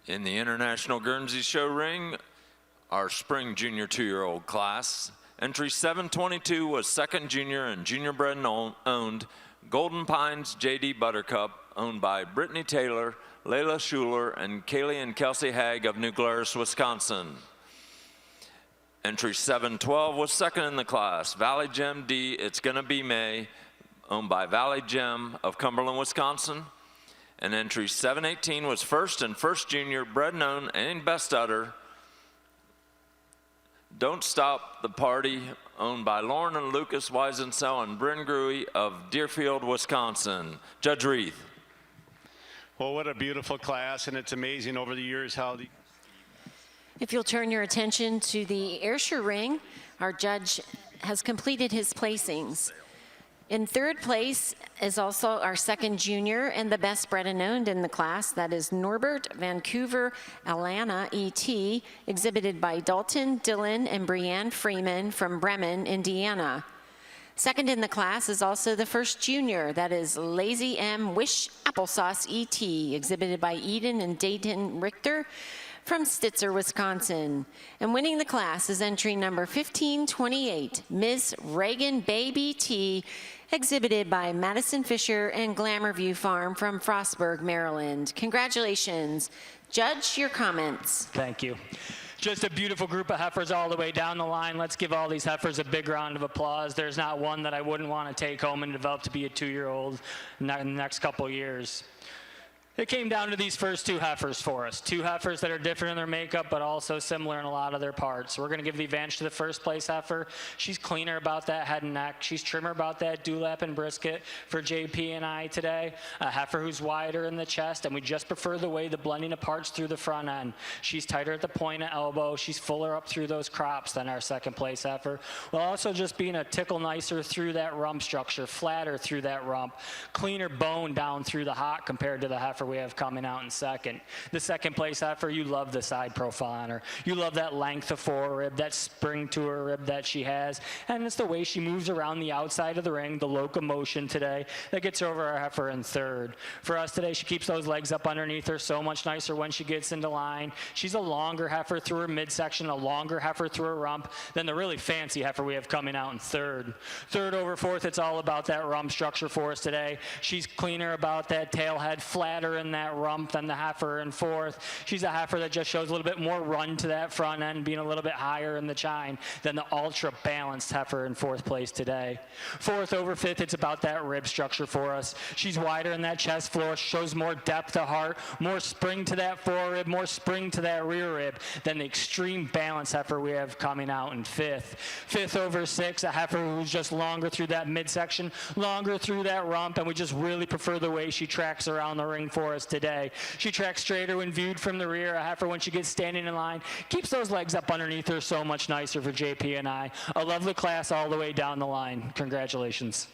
In the International Guernsey Show ring, our spring junior 2-year-old class, entry 722 was second junior and junior bred owned Golden Pines JD Buttercup, owned by Brittany Taylor, Layla Schuler, and Kaylee and Kelsey Haig of New Glarus, Wisconsin. Entry 712 was second in the class, Valley Gem D, It's Gonna Be May, owned by Valley Gem of Cumberland, Wisconsin. And entry 718 was first and first junior, bred known and best udder, Don't Stop the Party, owned by Lauren and Lucas Weisensell and Bryn Gruey of Deerfield, Wisconsin. Judge Reith. Well, what a beautiful class, and it's amazing over the years how the... If you'll turn your attention to the Ayrshire ring, our judge has completed his placings. In third place is also our second junior and the best bred and owned in the class. That is Norbert Vancouver Alana E.T., exhibited by Dalton, Dylan, and Brianne Freeman from Bremen, Indiana. Second in the class is also the first junior. That is Lazy M. Wish Applesauce E.T., exhibited by Eden and Dayton Richter from Stitzer, Wisconsin. And winning the class is entry number 1528, Ms. Reagan Baby T, exhibited by Madison Fisher and Glamour View Farm from Frostburg, Maryland. Congratulations. Judge, your comments. Thank you. Just a beautiful group of heifers all the way down the line. Let's give all these heifers a big round of applause. There's not one that I wouldn't want to take home and develop to be a 2-year-old in the next couple years. It came down to these first two heifers for us. Two heifers that are different in their makeup, but also similar in a lot of their parts. We're gonna give the advantage to the first place heifer. She's cleaner about that head and neck. She's trimmer about that dewlap and brisket for JP and I today. A heifer who's wider in the chest, and we just prefer the way the blending of parts through the front end. She's tighter at the point of elbow. She's fuller up through those crops than our second place heifer. While also just being a tickle nicer through that rump structure, flatter through that rump, cleaner bone down through the hock compared to the heifer we have coming out in second. The second place heifer, you love the side profile on her. You love that length of forerib, that spring to her rib that she has, and it's the way she moves around the outside of the ring, the locomotion today, that gets over our heifer in third. For us today, she keeps those legs up underneath her so much nicer when she gets into line. She's a longer heifer through her midsection, a longer heifer through her rump than the really fancy heifer we have coming out in third. Third over fourth, it's all about that rump structure for us today. She's cleaner about that tail head, flatter in that rump than the heifer in fourth. She's a heifer that just shows a little bit more run to that front end, being a little bit higher in the chine than the ultra balanced heifer in fourth place today. Fourth over fifth, it's about that rib structure for us. She's wider in that chest floor, shows more depth of heart, more spring to that forerib, more spring to that rear rib than the extreme balance heifer we have coming out in fifth. Fifth over six, a heifer who's just longer through that midsection, longer through that rump, and we just really prefer the way she tracks around the ring for us today. She tracks straighter when viewed from the rear. A heifer, when she gets standing in line, keeps those legs up underneath her so much nicer for JP and I. A lovely class all the way down the line. Congratulations.